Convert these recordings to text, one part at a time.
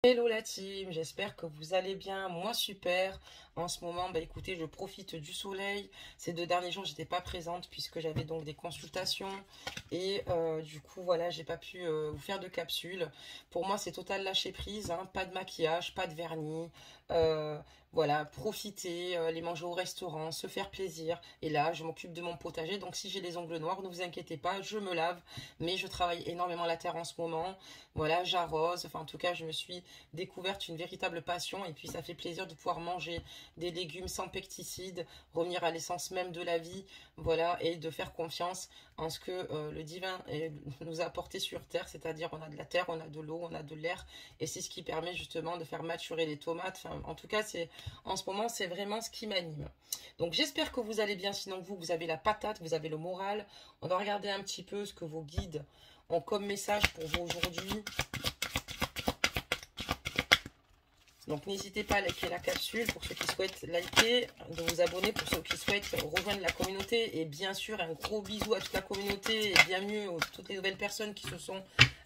Hello la team, j'espère que vous allez bien, moi super. En ce moment, écoutez, je profite du soleil. Ces 2 derniers jours, j'étais pas présente puisque j'avais donc des consultations et du coup, voilà, j'ai pas pu vous faire de capsule. Pour moi, c'est total lâcher prise, hein, pas de maquillage, pas de vernis. euh, voilà, profiter, les manger au restaurant, se faire plaisir. Et là, je m'occupe de mon potager. Donc, si j'ai les ongles noirs, ne vous inquiétez pas, je me lave. Mais je travaille énormément la terre en ce moment. Voilà, j'arrose. Enfin, en tout cas, je me suis découverte une véritable passion et puis ça fait plaisir de pouvoir manger des légumes sans pesticides, revenir à l'essence même de la vie, voilà, et de faire confiance en ce que le divin nous a apporté sur terre, c'est-à-dire on a de la terre, on a de l'eau, on a de l'air et c'est ce qui permet justement de faire maturer les tomates. Enfin, en tout cas, c'est en ce moment, c'est vraiment ce qui m'anime. Donc j'espère que vous allez bien, sinon vous avez la patate, vous avez le moral. On va regarder un petit peu ce que vos guides ont comme message pour vous aujourd'hui. Donc n'hésitez pas à liker la capsule pour ceux qui souhaitent liker, de vous abonner pour ceux qui souhaitent rejoindre la communauté. Et bien sûr, un gros bisou à toute la communauté et bienvenue à toutes les nouvelles personnes qui se sont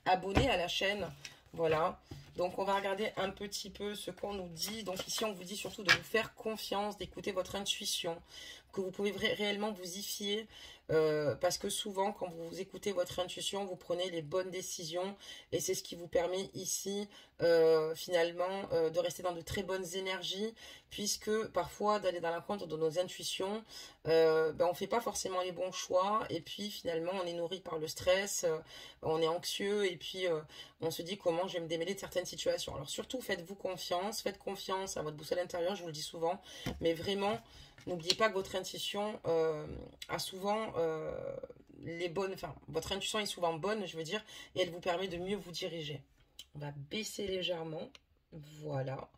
abonnées à la chaîne. Voilà. Donc on va regarder un petit peu ce qu'on nous dit. Donc ici on vous dit surtout de vous faire confiance, d'écouter votre intuition, que vous pouvez réellement vous y fier. Parce que souvent quand vous écoutez votre intuition, vous prenez les bonnes décisions. Et c'est ce qui vous permet ici finalement de rester dans de très bonnes énergies. Puisque parfois d'aller dans l'encontre de nos intuitions, on ne fait pas forcément les bons choix. Et puis finalement on est nourri par le stress, on est anxieux. Et puis on se dit comment je vais me démêler de certaines situations. Alors surtout, faites-vous confiance, faites confiance à votre boussole intérieure, je vous le dis souvent, mais vraiment, n'oubliez pas que votre intuition a souvent les bonnes, enfin, votre intuition est souvent bonne, je veux dire, et elle vous permet de mieux vous diriger. On va baisser légèrement, voilà.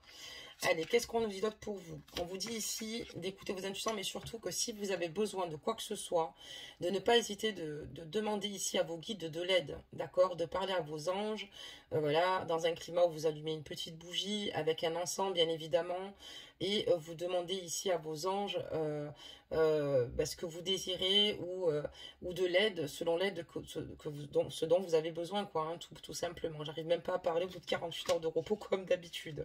Allez, qu'est-ce qu'on nous dit d'autre pour vous? On vous dit ici d'écouter vos intuitions, mais surtout que si vous avez besoin de quoi que ce soit, de ne pas hésiter de demander ici à vos guides de l'aide, d'accord? De parler à vos anges, voilà, dans un climat où vous allumez une petite bougie, avec un encens bien évidemment, et vous demandez ici à vos anges ce que vous désirez ou de l'aide, selon l'aide ce dont vous avez besoin, quoi, hein, tout simplement. J'arrive même pas à parler au bout de 48 heures de repos comme d'habitude.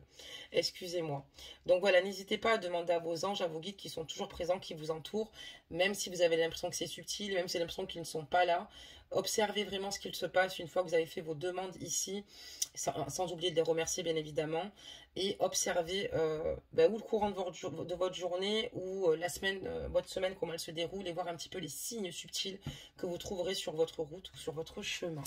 Excusez-moi. Donc voilà, n'hésitez pas à demander à vos anges, à vos guides qui sont toujours présents, qui vous entourent, même si vous avez l'impression que c'est subtil, même si vous avez l'impression qu'ils ne sont pas là. Observez vraiment ce qu'il se passe une fois que vous avez fait vos demandes ici, sans oublier de les remercier bien évidemment, et observez ou le courant de votre journée ou la semaine, votre semaine, comment elle se déroule, et voir un petit peu les signes subtils que vous trouverez sur votre route ou sur votre chemin.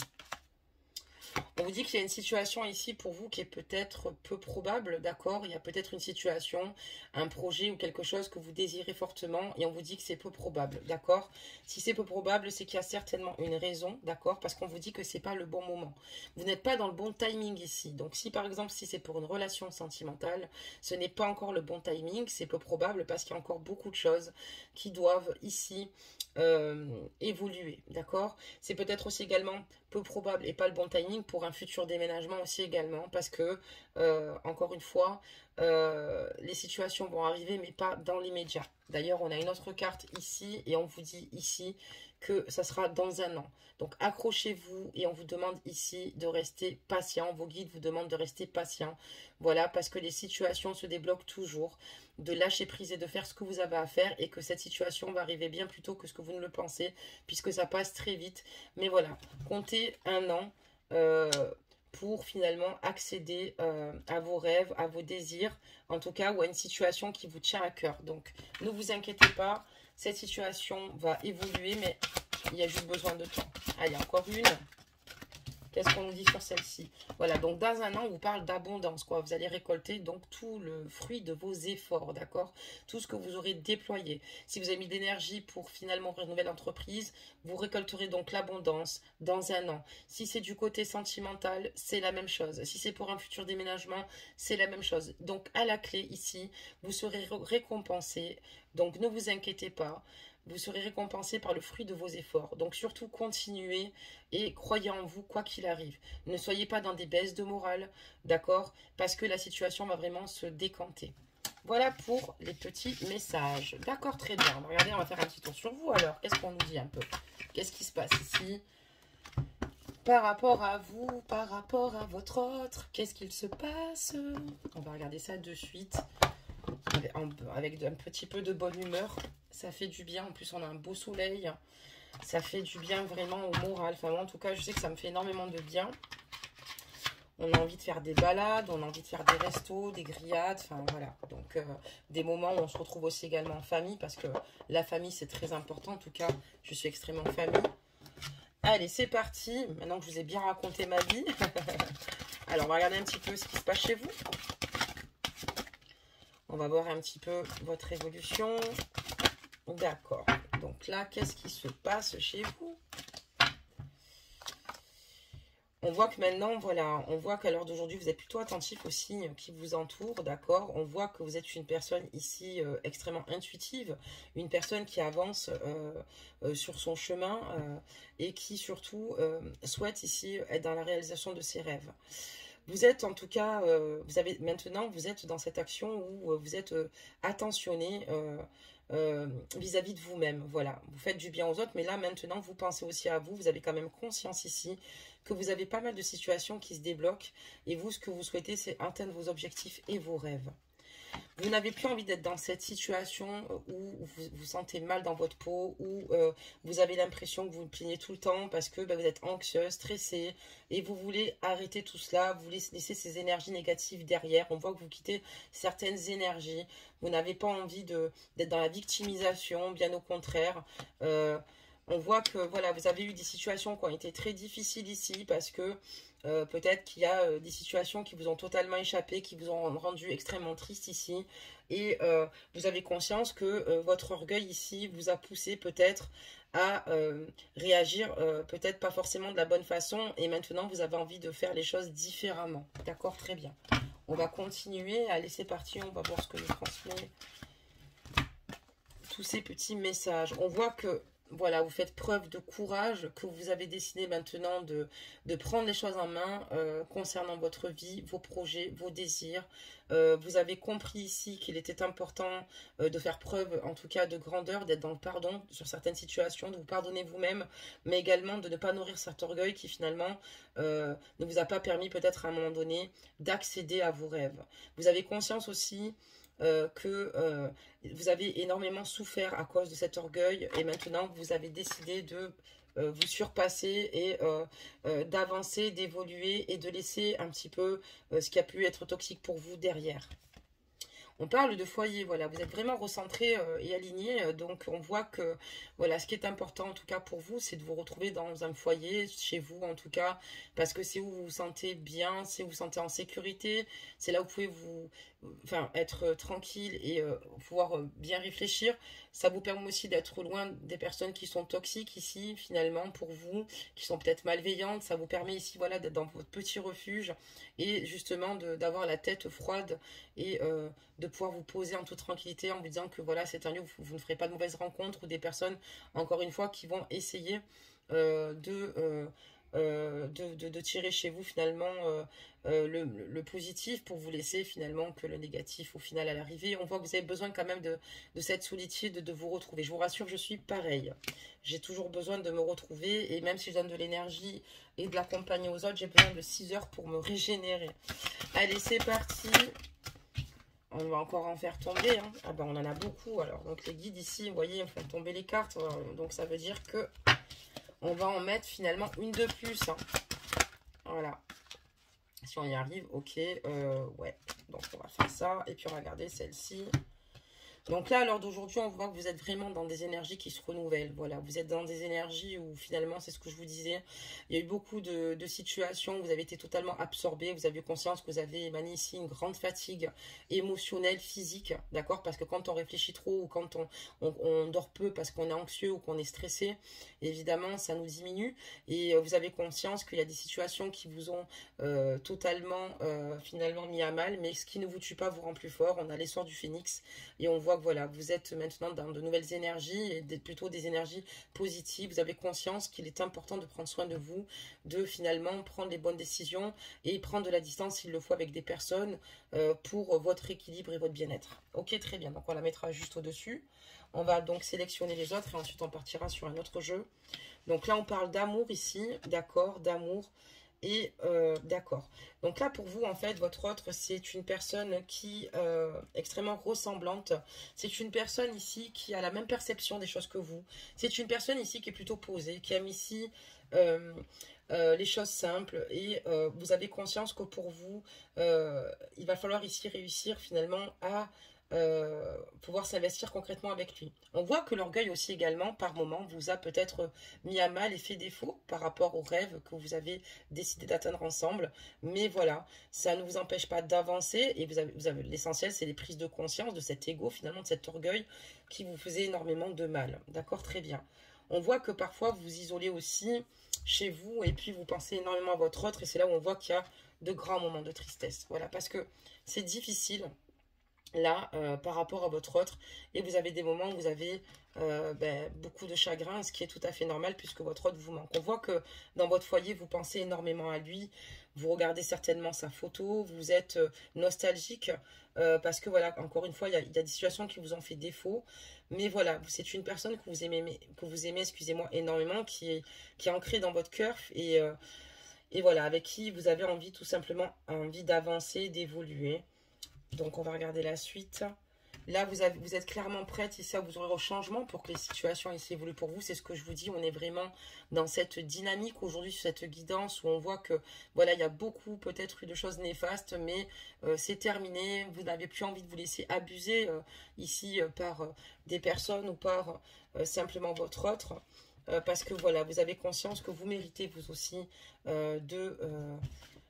On vous dit qu'il y a une situation ici pour vous qui est peut-être peu probable, d'accord? Il y a peut-être une situation, un projet ou quelque chose que vous désirez fortement et on vous dit que c'est peu probable, d'accord? Si c'est peu probable, c'est qu'il y a certainement une raison, d'accord? Parce qu'on vous dit que c'est pas le bon moment. Vous n'êtes pas dans le bon timing ici. Donc si par exemple, si c'est pour une relation sentimentale, ce n'est pas encore le bon timing, c'est peu probable parce qu'il y a encore beaucoup de choses qui doivent ici évoluer, d'accord? C'est peut-être aussi également peu probable et pas le bon timing pour un futur déménagement aussi également parce que encore une fois les situations vont arriver mais pas dans l'immédiat. D'ailleurs on a une autre carte ici et on vous dit ici que ça sera dans un an. Donc accrochez-vous et on vous demande ici de rester patient. Vos guides vous demandent de rester patient. Voilà, parce que les situations se débloquent toujours, de lâcher prise et de faire ce que vous avez à faire et que cette situation va arriver bien plus tôt que ce que vous ne le pensez puisque ça passe très vite. Mais voilà, comptez un an pour finalement accéder à vos rêves, à vos désirs, en tout cas, ou à une situation qui vous tient à cœur. Donc, ne vous inquiétez pas, cette situation va évoluer, mais il y a juste besoin de temps. Allez, encore une. Qu'est-ce qu'on nous dit sur celle-ci? Voilà, donc dans un an, on vous parle d'abondance, quoi. Vous allez récolter donc tout le fruit de vos efforts, d'accord? Tout ce que vous aurez déployé. Si vous avez mis de l'énergie pour finalement ouvrir une nouvelle entreprise, vous récolterez donc l'abondance dans un an. Si c'est du côté sentimental, c'est la même chose. Si c'est pour un futur déménagement, c'est la même chose. Donc à la clé ici, vous serez récompensé. Donc ne vous inquiétez pas. Vous serez récompensé par le fruit de vos efforts. Donc surtout, continuez et croyez en vous quoi qu'il arrive. Ne soyez pas dans des baisses de morale, d'accord? Parce que la situation va vraiment se décanter. Voilà pour les petits messages. D'accord, très bien. Regardez, on va faire un petit tour sur vous alors. Qu'est-ce qu'on nous dit un peu? Qu'est-ce qui se passe ici? Par rapport à vous, par rapport à votre autre, qu'est-ce qu'il se passe? On va regarder ça de suite. Avec un petit peu de bonne humeur. Ça fait du bien. En plus, on a un beau soleil. Ça fait du bien vraiment au moral. Enfin, moi, en tout cas, je sais que ça me fait énormément de bien. On a envie de faire des balades, on a envie de faire des restos, des grillades, enfin voilà. Donc des moments où on se retrouve aussi également en famille, parce que la famille c'est très important. En tout cas, je suis extrêmement famille. Allez, c'est parti. Maintenant que je vous ai bien raconté ma vie. Alors, on va regarder un petit peu ce qui se passe chez vous. On va voir un petit peu votre évolution. D'accord. Donc là, qu'est-ce qui se passe chez vous? On voit que maintenant, voilà, on voit qu'à l'heure d'aujourd'hui, vous êtes plutôt attentif aux signes qui vous entourent, d'accord? On voit que vous êtes une personne ici extrêmement intuitive, une personne qui avance sur son chemin et qui surtout souhaite ici être dans la réalisation de ses rêves. Vous êtes en tout cas, vous êtes dans cette action où vous êtes attentionné vis-à-vis de vous-même. Voilà, vous faites du bien aux autres, mais là maintenant vous pensez aussi à vous. Vous avez quand même conscience ici que vous avez pas mal de situations qui se débloquent et vous, ce que vous souhaitez, c'est atteindre vos objectifs et vos rêves. Vous n'avez plus envie d'être dans cette situation où vous vous sentez mal dans votre peau, où vous avez l'impression que vous vous plaignez tout le temps parce que vous êtes anxieux, stressé, et vous voulez arrêter tout cela, vous voulez laisser ces énergies négatives derrière. On voit que vous quittez certaines énergies, vous n'avez pas envie d'être dans la victimisation, bien au contraire. On voit que voilà, vous avez eu des situations qui ont été très difficiles ici parce que peut-être qu'il y a des situations qui vous ont totalement échappé, qui vous ont rendu extrêmement triste ici. Et vous avez conscience que votre orgueil ici vous a poussé peut-être à réagir peut-être pas forcément de la bonne façon. Et maintenant, vous avez envie de faire les choses différemment. D'accord, très bien. On va continuer. Allez, c'est parti. On va voir ce que je transmets. Tous ces petits messages. On voit que voilà, vous faites preuve de courage, que vous avez décidé maintenant de prendre les choses en main concernant votre vie, vos projets, vos désirs. Vous avez compris ici qu'il était important de faire preuve, en tout cas, de grandeur, d'être dans le pardon sur certaines situations, de vous pardonner vous-même, mais également de ne pas nourrir cet orgueil qui finalement ne vous a pas permis peut-être à un moment donné d'accéder à vos rêves. Vous avez conscience aussi que vous avez énormément souffert à cause de cet orgueil et maintenant vous avez décidé de vous surpasser et d'avancer, d'évoluer et de laisser un petit peu ce qui a pu être toxique pour vous derrière. On parle de foyer, voilà, vous êtes vraiment recentré et aligné, donc on voit que, voilà, ce qui est important en tout cas pour vous, c'est de vous retrouver dans un foyer, chez vous en tout cas, parce que c'est où vous vous sentez bien, c'est où vous vous sentez en sécurité, c'est là où vous pouvez être tranquille et pouvoir bien réfléchir. Ça vous permet aussi d'être loin des personnes qui sont toxiques ici, finalement, pour vous, qui sont peut-être malveillantes. Ça vous permet ici, voilà, d'être dans votre petit refuge et justement d'avoir la tête froide et de pouvoir vous poser en toute tranquillité en vous disant que voilà, c'est un lieu où vous ne ferez pas de mauvaises rencontres ou des personnes, encore une fois, qui vont essayer de tirer chez vous finalement le positif pour vous laisser finalement que le négatif au final à l'arrivée. On voit que vous avez besoin quand même de cette solitude, de vous retrouver. Je vous rassure, je suis pareil. J'ai toujours besoin de me retrouver et même si je donne de l'énergie et de l'accompagner aux autres, j'ai besoin de 6 heures pour me régénérer. Allez, c'est parti. On va encore en faire tomber. Hein. Ah ben, on en a beaucoup. Alors, donc les guides ici, vous voyez, ils font tomber les cartes. Donc ça veut dire que on va en mettre finalement une de plus. Hein. Voilà. Si on y arrive, ok. Ouais. Donc on va faire ça. Et puis on va garder celle-ci. Donc là, à l'heure d'aujourd'hui, on voit que vous êtes vraiment dans des énergies qui se renouvellent. Voilà, vous êtes dans des énergies où finalement, c'est ce que je vous disais, il y a eu beaucoup de situations où vous avez été totalement absorbé, vous avez conscience que vous avez émané ici une grande fatigue émotionnelle, physique, d'accord? Parce que quand on réfléchit trop ou quand on dort peu parce qu'on est anxieux ou qu'on est stressé, évidemment, ça nous diminue. Et vous avez conscience qu'il y a des situations qui vous ont totalement, finalement, mis à mal, mais ce qui ne vous tue pas vous rend plus fort. On a l'essor du phénix et on voit voilà, vous êtes maintenant dans de nouvelles énergies, et plutôt des énergies positives. Vous avez conscience qu'il est important de prendre soin de vous, de finalement prendre les bonnes décisions et prendre de la distance s'il le faut avec des personnes pour votre équilibre et votre bien-être. Ok, très bien, donc on la mettra juste au-dessus. On va donc sélectionner les autres et ensuite on partira sur un autre jeu. Donc là, on parle d'amour ici, d'accord, d'amour. Et d'accord. Donc là, pour vous, en fait, votre autre, c'est une personne qui est extrêmement ressemblante. C'est une personne ici qui a la même perception des choses que vous. C'est une personne ici qui est plutôt posée, qui aime ici les choses simples. Et vous avez conscience que pour vous, il va falloir ici réussir finalement à pouvoir s'investir concrètement avec lui. On voit que l'orgueil aussi également, par moment, vous a peut-être mis à mal et fait défaut par rapport aux rêves que vous avez décidé d'atteindre ensemble. Mais voilà, ça ne vous empêche pas d'avancer et vous avez l'essentiel, c'est les prises de conscience de cet ego, finalement, de cet orgueil qui vous faisait énormément de mal. D'accord, très bien. On voit que parfois vous vous isolez aussi chez vous et puis vous pensez énormément à votre autre et c'est là où on voit qu'il y a de grands moments de tristesse. Voilà, parce que c'est difficile là par rapport à votre autre et vous avez des moments où vous avez beaucoup de chagrin, ce qui est tout à fait normal puisque votre autre vous manque. On voit que dans votre foyer vous pensez énormément à lui, vous regardez certainement sa photo, vous êtes nostalgique parce que voilà, encore une fois il y a des situations qui vous ont fait défaut, mais voilà, c'est une personne que vous aimez excusez-moi, énormément, qui est ancrée dans votre cœur et voilà, avec qui vous avez envie tout simplement d'avancer, d'évoluer. Donc, on va regarder la suite. Là, vous êtes clairement prête ici à vous ouvrir au changement pour que les situations ici évoluent pour vous. C'est ce que je vous dis. On est vraiment dans cette dynamique aujourd'hui, sur cette guidance où on voit que, voilà, il y a beaucoup peut-être eu de choses néfastes, mais c'est terminé. Vous n'avez plus envie de vous laisser abuser ici par des personnes ou par simplement votre autre. Parce que, voilà, vous avez conscience que vous méritez, vous aussi,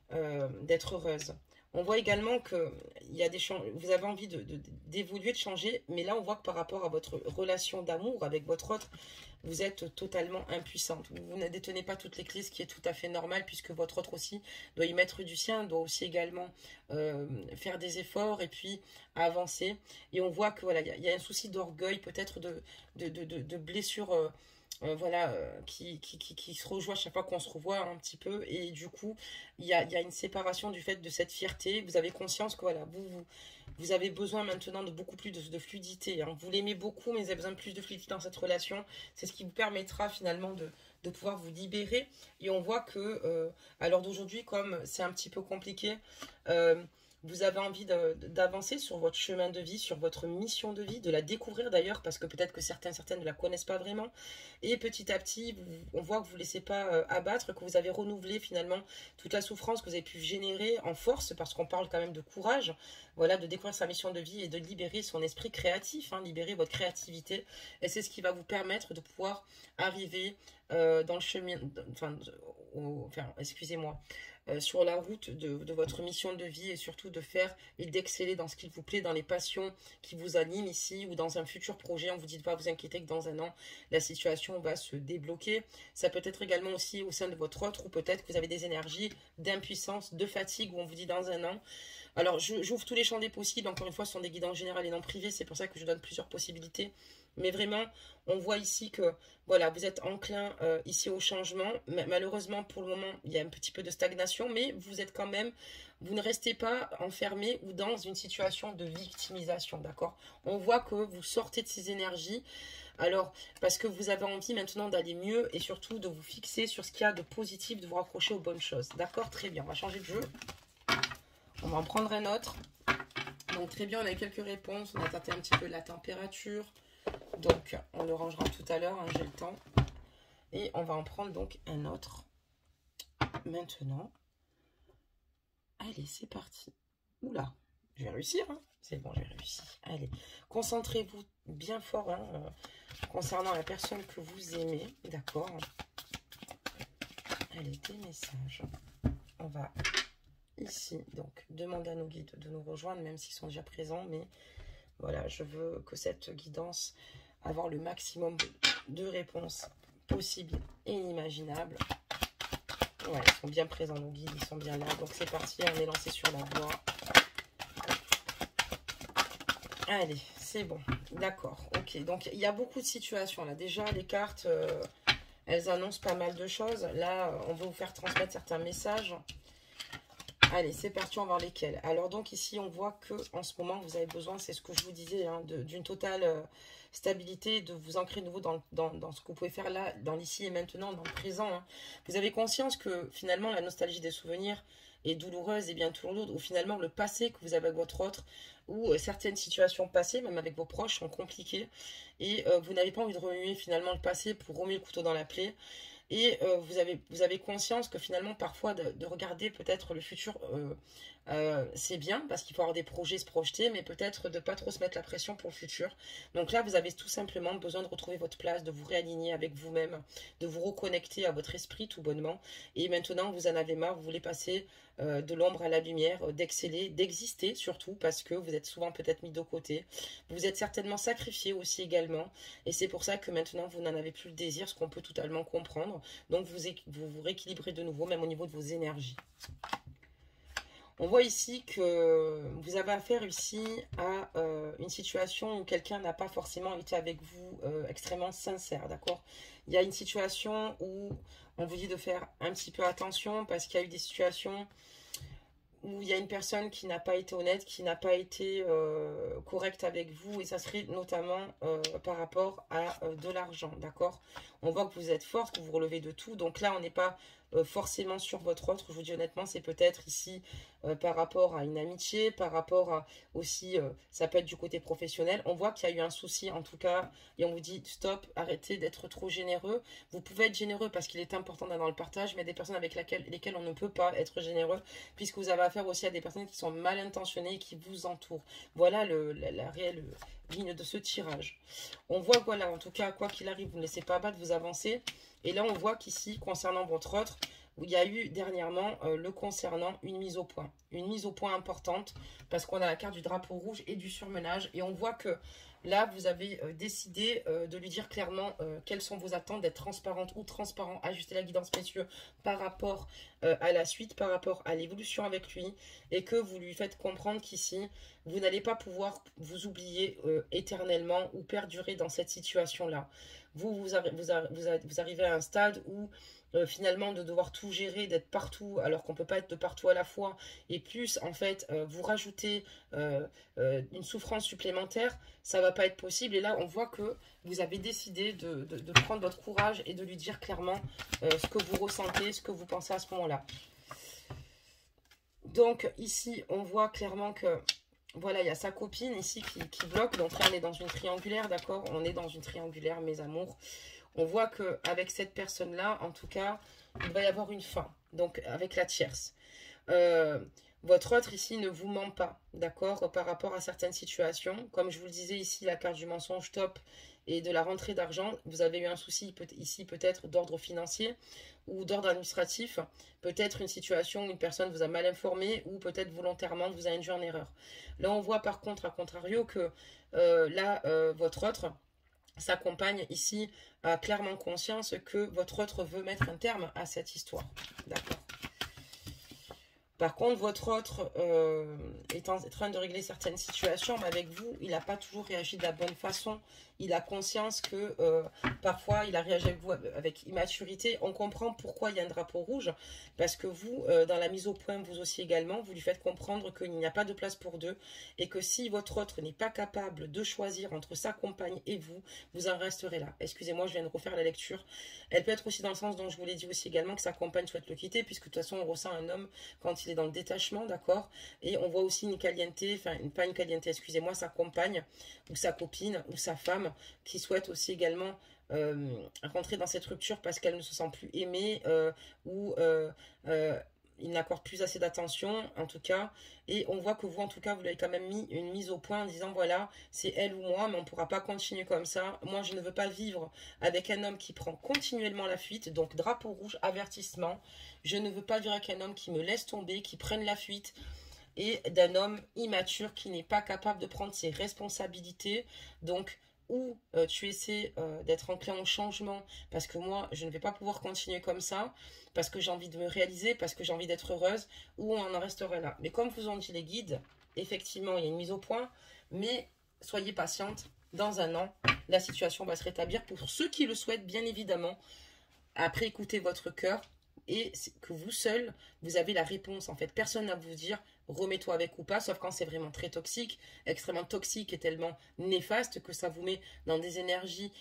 d'être heureuse. On voit également que vous avez envie d'évoluer, de changer, mais là on voit que par rapport à votre relation d'amour avec votre autre, vous êtes totalement impuissante. Vous ne détenez pas toutes les clés, ce qui est tout à fait normal, puisque votre autre aussi doit y mettre du sien, doit aussi également faire des efforts et puis avancer. Et on voit que voilà, il y a un souci d'orgueil, peut-être de blessure. Qui se rejoint à chaque fois qu'on se revoit un petit peu et du coup il y a une séparation du fait de cette fierté. Vous avez conscience que voilà, vous avez besoin maintenant de beaucoup plus de fluidité, hein. Vous l'aimez beaucoup mais vous avez besoin de plus de fluidité dans cette relation. C'est ce qui vous permettra finalement de pouvoir vous libérer. Et on voit que à l'heure d'aujourd'hui, comme c'est un petit peu compliqué, vous avez envie d'avancer sur votre chemin de vie, sur votre mission de vie, de la découvrir d'ailleurs, parce que peut-être que certaines ne la connaissent pas vraiment. Et petit à petit, on voit que vous ne vous laissez pas abattre, que vous avez renouvelé finalement toute la souffrance que vous avez pu générer en force, parce qu'on parle quand même de courage, voilà, de découvrir sa mission de vie et de libérer son esprit créatif, hein, libérer votre créativité. Et c'est ce qui va vous permettre de pouvoir arriver dans le chemin, excusez-moi, sur la route de votre mission de vie et surtout de faire et d'exceller dans ce qu'il vous plaît, dans les passions qui vous animent ici ou dans un futur projet. On vous dit de ne pas vous inquiéter que dans un an, la situation va se débloquer. Ça peut être également aussi au sein de votre autre ou peut-être que vous avez des énergies d'impuissance, de fatigue où on vous dit dans un an. Alors, j'ouvre tous les champs des possibles. Encore une fois, ce sont des guidances générales et non privées. C'est pour ça que je donne plusieurs possibilités. Mais vraiment, on voit ici que voilà, vous êtes enclin ici au changement. Malheureusement, pour le moment, il y a un petit peu de stagnation, mais vous êtes quand même, vous ne restez pas enfermé ou dans une situation de victimisation, d'accord? On voit que vous sortez de ces énergies. Alors, parce que vous avez envie maintenant d'aller mieux et surtout de vous fixer sur ce qu'il y a de positif, de vous raccrocher aux bonnes choses. D'accord? Très bien, on va changer de jeu. On va en prendre un autre. Donc, très bien, on a eu quelques réponses. On a tâté un petit peu la température. Donc, on le rangera tout à l'heure, hein, j'ai le temps. Et on va en prendre donc un autre. Maintenant. Allez, c'est parti. Oula, je vais réussir, hein. C'est bon, j'ai réussi. Allez, concentrez-vous bien fort hein, concernant la personne que vous aimez. D'accord. Allez, des messages. On va ici, donc, demander à nos guides de nous rejoindre, même s'ils sont déjà présents. Mais voilà, je veux que cette guidance, avoir le maximum de réponses possibles et inimaginables. Ouais, ils sont bien présents, nos guides, ils sont bien là. Donc c'est parti, on est lancé sur la voie. Allez, c'est bon. D'accord, ok. Donc, il y a beaucoup de situations là. Déjà, les cartes, elles annoncent pas mal de choses. Là, on veut vous faire transmettre certains messages. Allez, c'est parti, on va voir lesquels. Alors donc ici, on voit que en ce moment, vous avez besoin, c'est ce que je vous disais, hein, d'une totale stabilité, de vous ancrer de nouveau dans ce que vous pouvez faire là, dans l'ici et maintenant, dans le présent. Hein. Vous avez conscience que finalement, la nostalgie des souvenirs est douloureuse et bien toujours lourde, ou finalement, le passé que vous avez avec votre autre, ou certaines situations passées, même avec vos proches, sont compliquées, et vous n'avez pas envie de remuer finalement le passé pour remuer le couteau dans la plaie. Et vous avez conscience que finalement, parfois, de regarder peut-être le futur, c'est bien, parce qu'il faut avoir des projets, se projeter, mais peut-être de ne pas trop se mettre la pression pour le futur. Donc là, vous avez tout simplement besoin de retrouver votre place, de vous réaligner avec vous-même, de vous reconnecter à votre esprit tout bonnement. Et maintenant, vous en avez marre, vous voulez passer de l'ombre à la lumière, d'exceller, d'exister surtout, parce que vous êtes souvent peut-être mis de côté. Vous êtes certainement sacrifié aussi également. Et c'est pour ça que maintenant, vous n'en avez plus le désir, ce qu'on peut totalement comprendre. Donc vous rééquilibrez de nouveau, même au niveau de vos énergies. On voit ici que vous avez affaire ici à une situation où quelqu'un n'a pas forcément été avec vous extrêmement sincère, d'accord? Il y a une situation où on vous dit de faire un petit peu attention parce qu'il y a eu des situations où il y a une personne qui n'a pas été honnête, qui n'a pas été correcte avec vous, et ça serait notamment par rapport à de l'argent, d'accord? On voit que vous êtes forte, que vous relevez de tout, donc là on n'est pas forcément sur votre autre, je vous dis honnêtement, c'est peut-être ici par rapport à une amitié, par rapport à aussi, ça peut être du côté professionnel, on voit qu'il y a eu un souci en tout cas, et on vous dit stop, arrêtez d'être trop généreux, vous pouvez être généreux parce qu'il est important d'avoir le partage, mais il y a des personnes avec lesquelles on ne peut pas être généreux, puisque vous avez affaire aussi à des personnes qui sont mal intentionnées et qui vous entourent. Voilà la réelle ligne de ce tirage. On voit, voilà, en tout cas, quoi qu'il arrive, vous ne laissez pas abattre, vous avancez. Et là, on voit qu'ici, concernant votre autre, il y a eu dernièrement, le concernant, une mise au point. Une mise au point importante, parce qu'on a la carte du drapeau rouge et du surmenage. Et on voit que là, vous avez décidé de lui dire clairement quelles sont vos attentes, d'être transparente ou transparent, ajuster la guidance, messieurs, par rapport à la suite, par rapport à l'évolution avec lui, et que vous lui faites comprendre qu'ici, vous n'allez pas pouvoir vous oublier éternellement ou perdurer dans cette situation-là. Vous arrivez à un stade où finalement de devoir tout gérer, d'être partout alors qu'on ne peut pas être de partout à la fois, et plus en fait vous rajoutez une souffrance supplémentaire, ça ne va pas être possible. Et là on voit que vous avez décidé de prendre votre courage et de lui dire clairement ce que vous ressentez, ce que vous pensez à ce moment-là. Donc ici on voit clairement que voilà, il y a sa copine ici qui bloque. Donc là, on est dans une triangulaire, d'accord? On est dans une triangulaire, mes amours. On voit qu'avec cette personne-là, en tout cas, il va y avoir une fin. Donc, avec la tierce. Votre autre ici ne vous ment pas, d'accord? Par rapport à certaines situations. Comme je vous le disais ici, la carte du mensonge top et de la rentrée d'argent. Vous avez eu un souci ici peut-être d'ordre financier ou d'ordre administratif. Peut-être une situation où une personne vous a mal informé ou peut-être volontairement vous a induit en erreur. Là, on voit par contre, à contrario, que votre autre, sa compagne ici, a clairement conscience que votre autre veut mettre un terme à cette histoire. D'accord. Par contre, votre autre est en train de régler certaines situations, mais avec vous, il n'a pas toujours réagi de la bonne façon. Il a conscience que parfois, il a réagi avec vous avec immaturité. On comprend pourquoi il y a un drapeau rouge, parce que vous, dans la mise au point, vous aussi également, vous lui faites comprendre qu'il n'y a pas de place pour deux, et que si votre autre n'est pas capable de choisir entre sa compagne et vous, vous en resterez là. Excusez-moi, je viens de refaire la lecture. Elle peut être aussi dans le sens dont je vous l'ai dit aussi également, que sa compagne souhaite le quitter, puisque de toute façon, on ressent un homme quand il est dans le détachement, d'accord? Et on voit aussi une caliente, enfin, pas une caliente, excusez-moi, sa compagne, ou sa copine, ou sa femme, qui souhaite aussi également rentrer dans cette rupture parce qu'elle ne se sent plus aimée, ou il n'accorde plus assez d'attention, en tout cas. Et on voit que vous, en tout cas, vous l'avez quand même mis une mise au point en disant, voilà, c'est elle ou moi, mais on ne pourra pas continuer comme ça. Moi, je ne veux pas vivre avec un homme qui prend continuellement la fuite. Donc, drapeau rouge, avertissement. Je ne veux pas vivre avec un homme qui me laisse tomber, qui prenne la fuite, et d'un homme immature qui n'est pas capable de prendre ses responsabilités. Donc, ou tu essaies d'être enclin au changement, parce que moi, je ne vais pas pouvoir continuer comme ça, parce que j'ai envie de me réaliser, parce que j'ai envie d'être heureuse, ou on en resterait là. Mais comme vous ont dit les guides, effectivement, il y a une mise au point, mais soyez patiente. Dans un an, la situation va se rétablir. Pour ceux qui le souhaitent, bien évidemment, après écoutez votre cœur et que vous seul, vous avez la réponse. En fait, personne n'a à vous dire remets-toi avec ou pas, sauf quand c'est vraiment très toxique, extrêmement toxique et tellement néfaste que ça vous met dans des énergies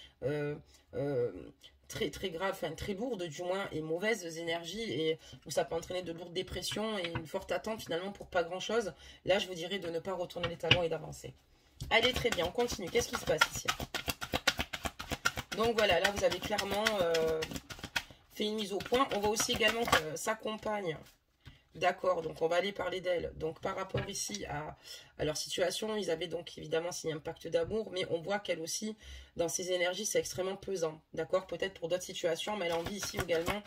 très, très graves, enfin très lourdes du moins, et mauvaises énergies, et où ça peut entraîner de lourdes dépressions et une forte attente finalement pour pas grand-chose. Là, je vous dirais de ne pas retourner les talons et d'avancer. Allez, très bien, on continue. Qu'est-ce qui se passe ici? Donc voilà, là, vous avez clairement fait une mise au point. On voit aussi également que sa compagne, d'accord, donc on va aller parler d'elle. Donc par rapport ici à leur situation, ils avaient donc évidemment signé un pacte d'amour, mais on voit qu'elle aussi, dans ses énergies, c'est extrêmement pesant. D'accord, peut-être pour d'autres situations, mais elle a envie ici également.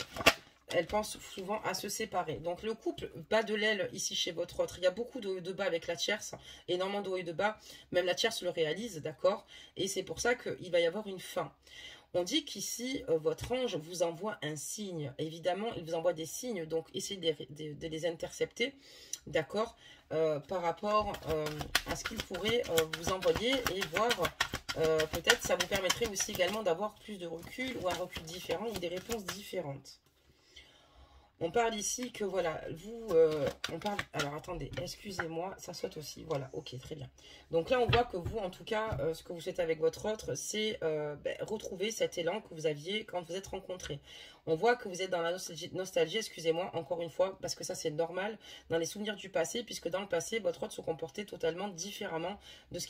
Elle pense souvent à se séparer. Donc le couple bat de l'aile ici chez votre autre. Il y a beaucoup de bas avec la tierce, énormément de haut et de bas. Même la tierce le réalise, d'accord. Et c'est pour ça qu'il va y avoir une fin. On dit qu'ici, votre ange vous envoie un signe. Évidemment, il vous envoie des signes, donc essayez de les intercepter, d'accord, par rapport à ce qu'il pourrait vous envoyer et voir, peut-être ça vous permettrait aussi également d'avoir plus de recul ou un recul différent ou des réponses différentes. On parle ici que, voilà, vous, on parle... Alors, attendez, excusez-moi, ça saute aussi. Voilà, ok, très bien. Donc là, on voit que vous, en tout cas, ce que vous faites avec votre autre, c'est retrouver cet élan que vous aviez quand vous êtes rencontrés. On voit que vous êtes dans la nostalgie, excusez-moi, encore une fois, parce que ça, c'est normal, dans les souvenirs du passé, puisque dans le passé, votre autre se comportait totalement différemment de ce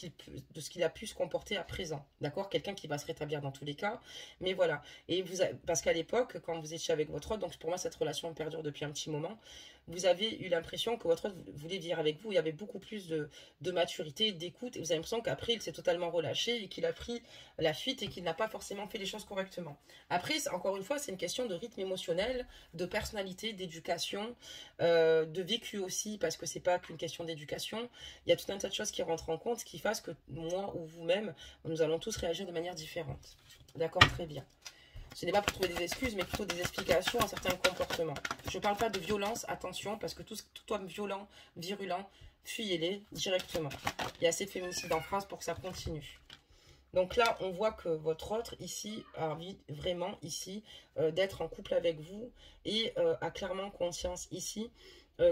qu'il a pu se comporter à présent. D'accord? Quelqu'un qui va se rétablir dans tous les cas, mais voilà. Et vous, parce qu'à l'époque, quand vous étiez avec votre autre, donc pour moi, cette relation perdure depuis un petit moment, vous avez eu l'impression que votre autre voulait vivre avec vous, il y avait beaucoup plus de maturité, d'écoute, et vous avez l'impression qu'après, il s'est totalement relâché et qu'il a pris la fuite et qu'il n'a pas forcément fait les choses correctement. Après, encore une fois, c'est une question de rythme émotionnel, de personnalité, d'éducation, de vécu aussi, parce que c'est pas qu'une question d'éducation. Il y a tout un tas de choses qui rentrent en compte, qui fassent que moi ou vous-même, nous allons tous réagir de manière différente. D'accord, très bien. Ce n'est pas pour trouver des excuses, mais plutôt des explications à certains comportements. Je ne parle pas de violence, attention, parce que tout homme violent, virulent, fuyez-les directement. Il y a assez de féminicides en France pour que ça continue. Donc là, on voit que votre autre, ici, a envie vraiment, ici, d'être en couple avec vous et a clairement conscience, ici,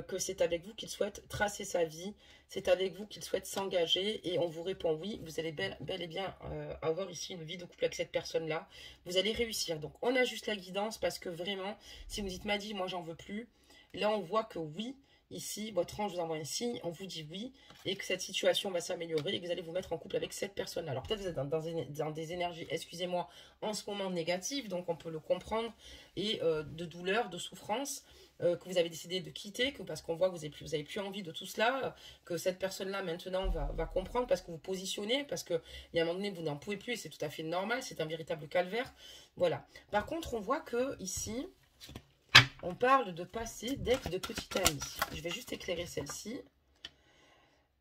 que c'est avec vous qu'il souhaite tracer sa vie, c'est avec vous qu'il souhaite s'engager, et on vous répond oui, vous allez bel et bien avoir ici une vie de couple avec cette personne-là, vous allez réussir. Donc on a juste la guidance, parce que vraiment, si vous dites Maddy, moi j'en veux plus, là on voit que oui, ici, votre ange vous envoie un signe, on vous dit oui, et que cette situation va s'améliorer, et que vous allez vous mettre en couple avec cette personne-là. Alors peut-être vous êtes dans des énergies, excusez-moi, en ce moment négatives, donc on peut le comprendre, et de douleur, de souffrance, que vous avez décidé de quitter, parce qu'on voit que vous avez plus envie de tout cela, que cette personne-là maintenant va comprendre, parce que vous positionnez, parce qu'il y a un moment donné vous n'en pouvez plus, et c'est tout à fait normal, c'est un véritable calvaire. Voilà. Par contre, on voit que ici, on parle de passé d'ex de petite amie. Je vais juste éclairer celle-ci.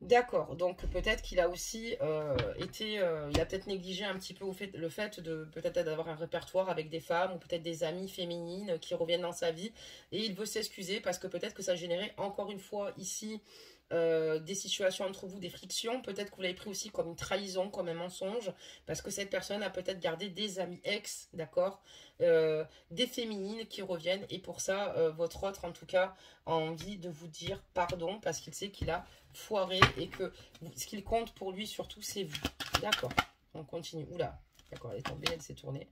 D'accord, donc peut-être qu'il a aussi il a peut-être négligé un petit peu le fait de peut-être d'avoir un répertoire avec des femmes ou peut-être des amies féminines qui reviennent dans sa vie, et il veut s'excuser parce que peut-être que ça générait encore une fois ici des situations entre vous, des frictions, peut-être que vous l'avez pris aussi comme une trahison, comme un mensonge, parce que cette personne a peut-être gardé des amis ex, d'accord, des féminines qui reviennent, et pour ça, votre autre en tout cas a envie de vous dire pardon, parce qu'il sait qu'il a foiré, et que ce qu'il compte pour lui surtout, c'est vous. D'accord, on continue. Oula, d'accord, elle est tombée, elle s'est tournée.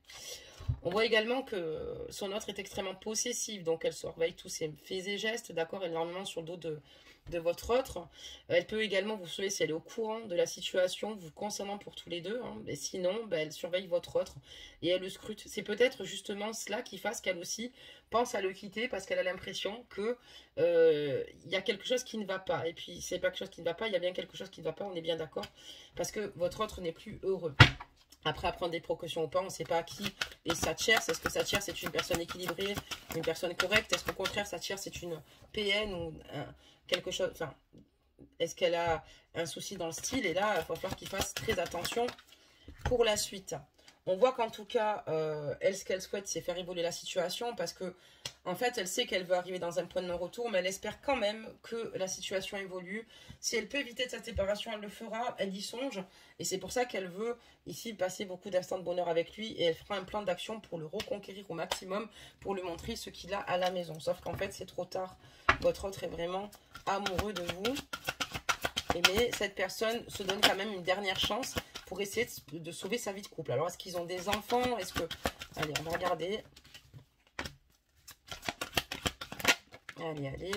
On voit également que son autre est extrêmement possessive, donc elle surveille tous ses faits et gestes, d'accord, énormément sur le dos de votre autre. Elle peut également, vous savez, si elle est au courant de la situation vous concernant pour tous les deux, hein, mais sinon, elle surveille votre autre et elle le scrute. C'est peut-être justement cela qui fasse qu'elle aussi pense à le quitter, parce qu'elle a l'impression que y a quelque chose qui ne va pas. Et puis, c'est pas quelque chose qui ne va pas, il y a bien quelque chose qui ne va pas, on est bien d'accord, parce que votre autre n'est plus heureux. Après, à prendre des précautions ou pas, on ne sait pas qui est sa tierce. Est-ce que sa tierce est une personne équilibrée, une personne correcte? Est-ce qu'au contraire, sa tierce est une PN ou quelque chose... Enfin, est-ce qu'elle a un souci dans le style? Et là, il va falloir qu'il fasse très attention pour la suite. On voit qu'en tout cas, elle, ce qu'elle souhaite, c'est faire évoluer la situation parce que, en fait, elle sait qu'elle veut arriver dans un point de non-retour, mais elle espère quand même que la situation évolue. Si elle peut éviter cette séparation, elle le fera, elle y songe. Et c'est pour ça qu'elle veut, ici, passer beaucoup d'instants de bonheur avec lui et elle fera un plan d'action pour le reconquérir au maximum, pour lui montrer ce qu'il a à la maison. Sauf qu'en fait, c'est trop tard. Votre autre est vraiment amoureux de vous. Mais cette personne se donne quand même une dernière chance pour essayer de sauver sa vie de couple. Alors, est-ce qu'ils ont des enfants? Est-ce que... Allez, on va regarder. Allez, allez.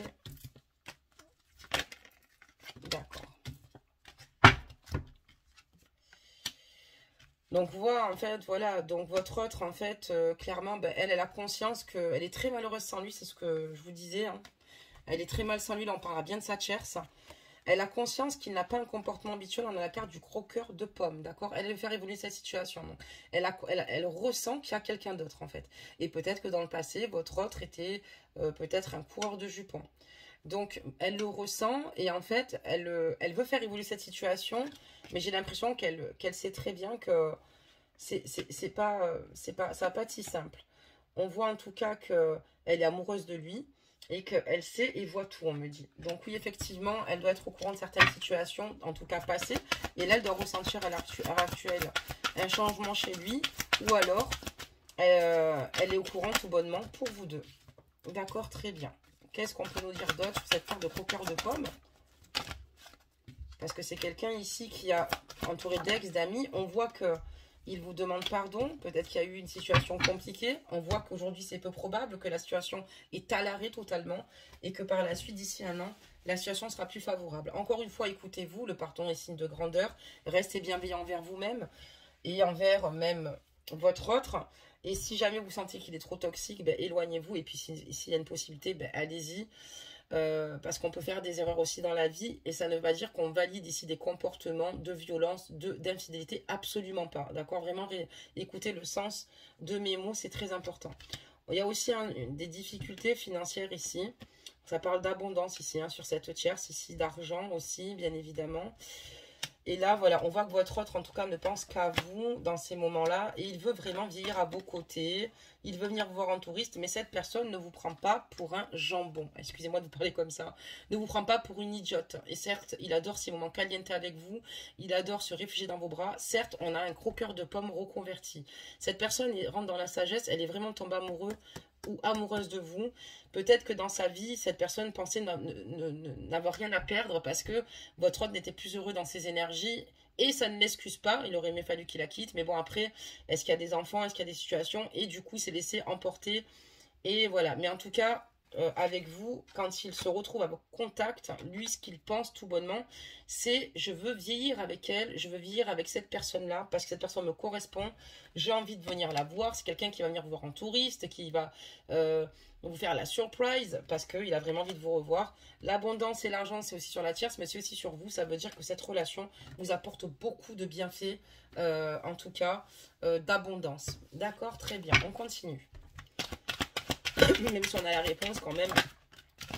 D'accord. Donc, en fait, voilà. Donc, votre autre, en fait, clairement, ben, elle a conscience qu'elle est très malheureuse sans lui. C'est ce que je vous disais. Hein. Elle est très mal sans lui. Là, on parlera bien de sa tierce. Elle a conscience qu'il n'a pas un comportement habituel. On a la carte du croqueur de pommes, d'accord? Elle veut faire évoluer sa situation. Donc, elle ressent qu'il y a quelqu'un d'autre, en fait. Et peut-être que dans le passé, votre autre était peut-être un coureur de jupons. Donc, elle le ressent et en fait, elle veut faire évoluer cette situation. Mais j'ai l'impression qu'elle sait très bien que c'est pas, ça va pas être si simple. On voit en tout cas qu'elle est amoureuse de lui. Et qu'elle sait et voit tout, on me dit. Donc oui, effectivement, elle doit être au courant de certaines situations, en tout cas passées. Et là, elle doit ressentir à l'heure actuelle un changement chez lui. Ou alors, elle est au courant tout bonnement pour vous deux. D'accord, très bien. Qu'est-ce qu'on peut nous dire d'autre sur cette carte de croqueur de pommes? Parce que c'est quelqu'un ici qui a entouré d'ex, d'amis. On voit que... Il vous demande pardon, peut-être qu'il y a eu une situation compliquée. On voit qu'aujourd'hui, c'est peu probable que la situation est à l'arrêt totalement et que par la suite, d'ici un an, la situation sera plus favorable. Encore une fois, écoutez-vous, le pardon est signe de grandeur. Restez bienveillant envers vous-même et envers même votre autre. Et si jamais vous sentez qu'il est trop toxique, ben, éloignez-vous. Et puis, s'il y a une possibilité, ben, allez-y. Parce qu'on peut faire des erreurs aussi dans la vie et ça ne veut pas dire qu'on valide ici des comportements de violence, d'infidélité, absolument pas, d'accord? Vraiment, écoutez le sens de mes mots, c'est très important. Il y a aussi des difficultés financières ici, ça parle d'abondance ici, hein, sur cette tierce ici, d'argent aussi, bien évidemment. Et là, voilà, on voit que votre autre, en tout cas, ne pense qu'à vous dans ces moments-là. Et il veut vraiment vieillir à vos côtés. Il veut venir vous voir en touriste. Mais cette personne ne vous prend pas pour un jambon. Excusez-moi de vous parler comme ça. Ne vous prend pas pour une idiote. Et certes, il adore ces moments calientes avec vous. Il adore se réfugier dans vos bras. Certes, on a un croqueur de pommes reconverti. Cette personne rentre dans la sagesse. Elle est vraiment tombée amoureuse ou amoureuse de vous. Peut-être que dans sa vie, cette personne pensait n'avoir rien à perdre parce que votre autre n'était plus heureux dans ses énergies et ça ne l'excuse pas. Il aurait mieux fallu qu'il la quitte. Mais bon, après, est-ce qu'il y a des enfants? Est-ce qu'il y a des situations? Et du coup, il s'est laissé emporter. Et voilà. Mais en tout cas, avec vous, quand il se retrouve à vos contacts, lui, ce qu'il pense tout bonnement, c'est je veux vieillir avec elle, je veux vieillir avec cette personne-là, parce que cette personne me correspond, j'ai envie de venir la voir, c'est quelqu'un qui va venir vous voir en touriste, qui va vous faire la surprise, parce qu'il a vraiment envie de vous revoir. L'abondance et l'argent, c'est aussi sur la tierce, mais c'est aussi sur vous, ça veut dire que cette relation vous apporte beaucoup de bienfaits, en tout cas, d'abondance. D'accord, très bien, on continue. Même si on a la réponse quand même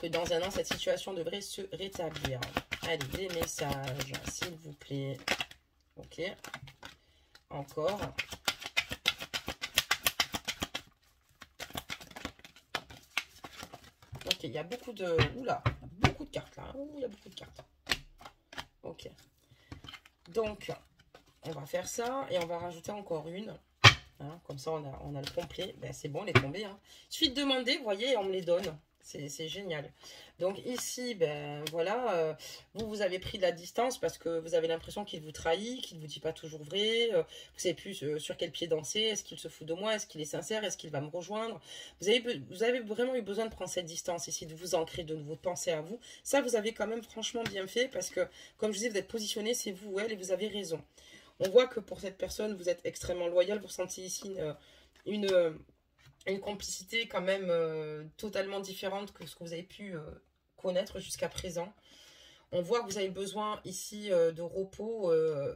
que dans un an, cette situation devrait se rétablir. Allez, les messages, s'il vous plaît. Ok. Encore. Ok, il y a beaucoup de... Oula, beaucoup de cartes là. Ouh, il y a beaucoup de cartes. Ok. Donc, on va faire ça et on va rajouter encore une. Hein, comme ça, on a le complet. Ben, c'est bon, elle est tombée. Hein. Il suffit de demander, vous voyez, on me les donne. C'est génial. Donc ici, ben voilà, vous avez pris de la distance parce que vous avez l'impression qu'il vous trahit, qu'il ne vous dit pas toujours vrai. Vous ne savez plus sur quel pied danser. Est-ce qu'il se fout de moi? Est-ce qu'il est sincère? Est-ce qu'il va me rejoindre? Vous avez vraiment eu besoin de prendre cette distance ici, de vous ancrer, de vous penser à vous. Ça, vous avez quand même franchement bien fait parce que, comme je vous dis, vous êtes positionné, c'est vous ou elle et vous avez raison. On voit que pour cette personne, vous êtes extrêmement loyal. Vous ressentez ici une complicité quand même totalement différente que ce que vous avez pu connaître jusqu'à présent. On voit que vous avez besoin ici de repos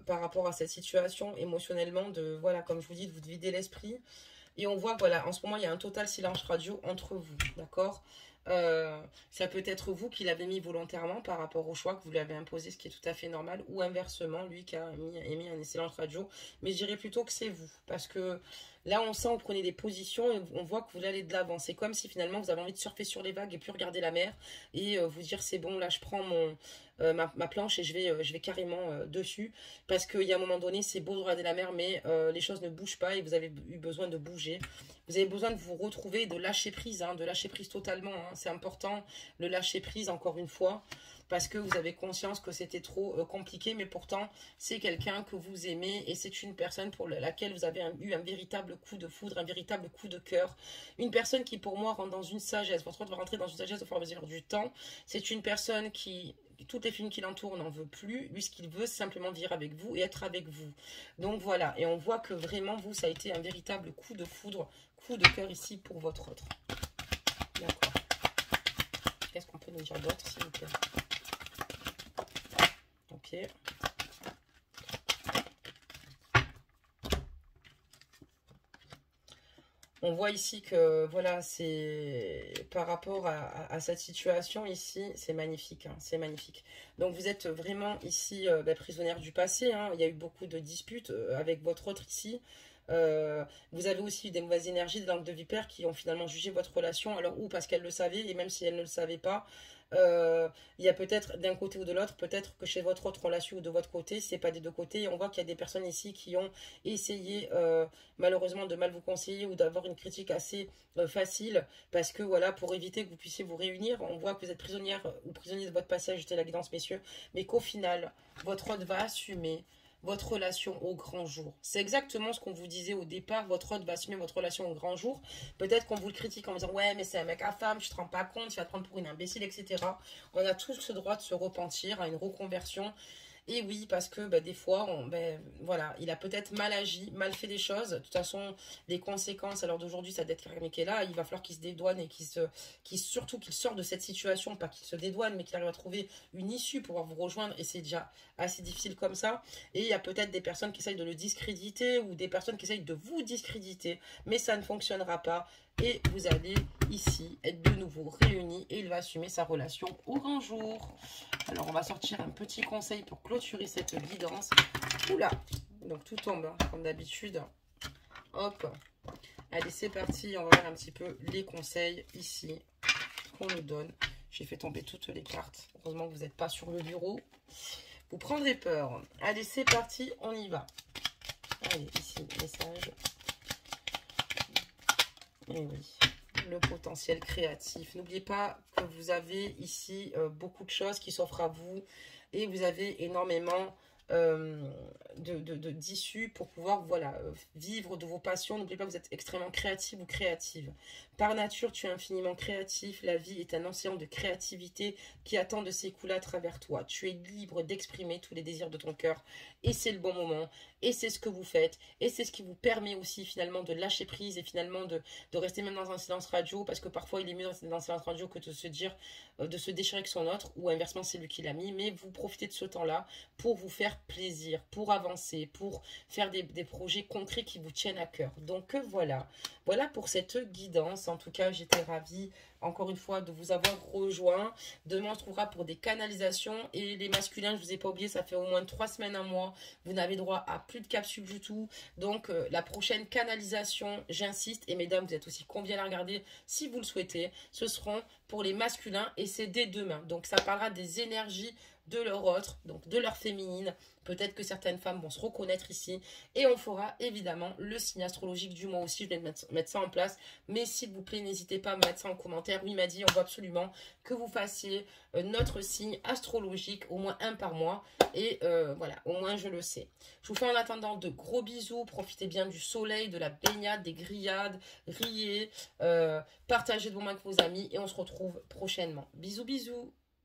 par rapport à cette situation émotionnellement, voilà, comme je vous dis, de vous vider l'esprit. Et on voit que voilà, en ce moment, il y a un total silence radio entre vous, d'accord? Ça peut être vous qui l'avez mis volontairement par rapport au choix que vous lui avez imposé, ce qui est tout à fait normal, ou inversement, lui qui a émis un excellent radio. Mais je dirais plutôt que c'est vous, parce que là, on sent, vous prenez des positions et on voit que vous allez de l'avant. C'est comme si finalement vous avez envie de surfer sur les vagues et puis regarder la mer et vous dire c'est bon, là je prends ma planche et je vais carrément dessus. Parce qu'il y a un moment donné, c'est beau de regarder la mer, mais les choses ne bougent pas et vous avez eu besoin de bouger. Vous avez besoin de vous retrouver, de lâcher prise, hein, de lâcher prise totalement. Hein. C'est important, le lâcher prise, encore une fois, parce que vous avez conscience que c'était trop compliqué, mais pourtant, c'est quelqu'un que vous aimez et c'est une personne pour laquelle vous avez eu un véritable coup de foudre, un véritable coup de cœur. Une personne qui, pour moi, rentre dans une sagesse. Votre autre va rentrer dans une sagesse au fur et à mesure du temps. C'est une personne qui... Toutes les filles qui l'entourent n'en veut plus. Lui, ce qu'il veut, c'est simplement vivre avec vous et être avec vous. Donc voilà. Et on voit que vraiment, vous, ça a été un véritable coup de foudre, coup de cœur ici pour votre autre. D'accord. Qu'est-ce qu'on peut nous dire d'autre, s'il vous plaît? Ok. On voit ici que, voilà, c'est par rapport à cette situation ici, c'est magnifique, hein, c'est magnifique. Donc, vous êtes vraiment ici prisonnière du passé, hein. Il y a eu beaucoup de disputes avec votre autre ici. Vous avez aussi eu des mauvaises énergies, des langues de vipère qui ont finalement jugé votre relation, alors ou parce qu'elles le savaient, et même si elles ne le savaient pas, il y a peut-être d'un côté ou de l'autre, peut-être que chez votre autre relation ou de votre côté, c'est pas des deux côtés, et on voit qu'il y a des personnes ici qui ont essayé malheureusement de mal vous conseiller ou d'avoir une critique assez facile, parce que voilà, pour éviter que vous puissiez vous réunir, on voit que vous êtes prisonnière ou prisonnier de votre passage, jetez la guidance messieurs, mais qu'au final, votre hôte va assumer votre relation au grand jour. C'est exactement ce qu'on vous disait au départ, votre hôte va assumer votre relation au grand jour. Peut-être qu'on vous le critique en vous disant « Ouais, mais c'est un mec à femme, tu te rends pas compte, tu vas te prendre pour une imbécile, etc. » On a tous ce droit de se repentir à une reconversion. Et oui, parce que des fois, voilà, il a peut-être mal agi, mal fait des choses. De toute façon, les conséquences à l'heure d'aujourd'hui, ça dette karmique est là. Il va falloir qu'il se dédouane et surtout qu'il sorte de cette situation, pas qu'il se dédouane, mais qu'il arrive à trouver une issue pour pouvoir vous rejoindre. Et c'est déjà assez difficile comme ça. Et il y a peut-être des personnes qui essayent de le discréditer ou des personnes qui essayent de vous discréditer, mais ça ne fonctionnera pas. Et vous allez ici être de nouveau réunis et il va assumer sa relation au grand jour. Alors, on va sortir un petit conseil pour clôturer cette guidance. Oula, donc tout tombe, hein, comme d'habitude. Hop. Allez, c'est parti. On va voir un petit peu les conseils ici qu'on nous donne. J'ai fait tomber toutes les cartes. Heureusement que vous n'êtes pas sur le bureau. Vous prendrez peur. Allez, c'est parti. On y va. Allez, ici, message. Et oui, le potentiel créatif. N'oubliez pas que vous avez ici beaucoup de choses qui s'offrent à vous et vous avez énormément d'issues pour pouvoir vivre de vos passions. N'oubliez pas que vous êtes extrêmement créatif ou créative. Par nature, tu es infiniment créatif. La vie est un océan de créativité qui attend de s'écouler à travers toi. Tu es libre d'exprimer tous les désirs de ton cœur et c'est le bon moment. Et c'est ce que vous faites. Et c'est ce qui vous permet aussi finalement de lâcher prise et finalement de rester même dans un silence radio parce que parfois il est mieux de rester dans un silence radio que de se dire, de se déchirer avec son autre ou inversement c'est lui qui l'a mis. Mais vous profitez de ce temps-là pour vous faire plaisir, pour avancer, pour faire des projets concrets qui vous tiennent à cœur. Donc voilà. Voilà pour cette guidance. En tout cas, j'étais ravie, encore une fois, de vous avoir rejoint. Demain, on se trouvera pour des canalisations. Et les masculins, je ne vous ai pas oublié, ça fait au moins 3 semaines, un mois. Vous n'avez droit à plus de capsules du tout. Donc, la prochaine canalisation, j'insiste. Et mesdames, vous êtes aussi combien à regarder si vous le souhaitez. Ce seront pour les masculins et c'est dès demain. Donc, ça parlera des énergies de leur autre, donc de leur féminine. Peut-être que certaines femmes vont se reconnaître ici. Et on fera évidemment le signe astrologique du mois aussi. Je vais mettre ça en place. Mais s'il vous plaît, n'hésitez pas à me mettre ça en commentaire. Oui, il m'a dit, on veut absolument que vous fassiez notre signe astrologique, au moins un par mois. Et voilà, au moins je le sais. Je vous fais en attendant de gros bisous. Profitez bien du soleil, de la baignade, des grillades. Riez, partagez de bons moments avec vos amis. Et on se retrouve prochainement. Bisous, bisous.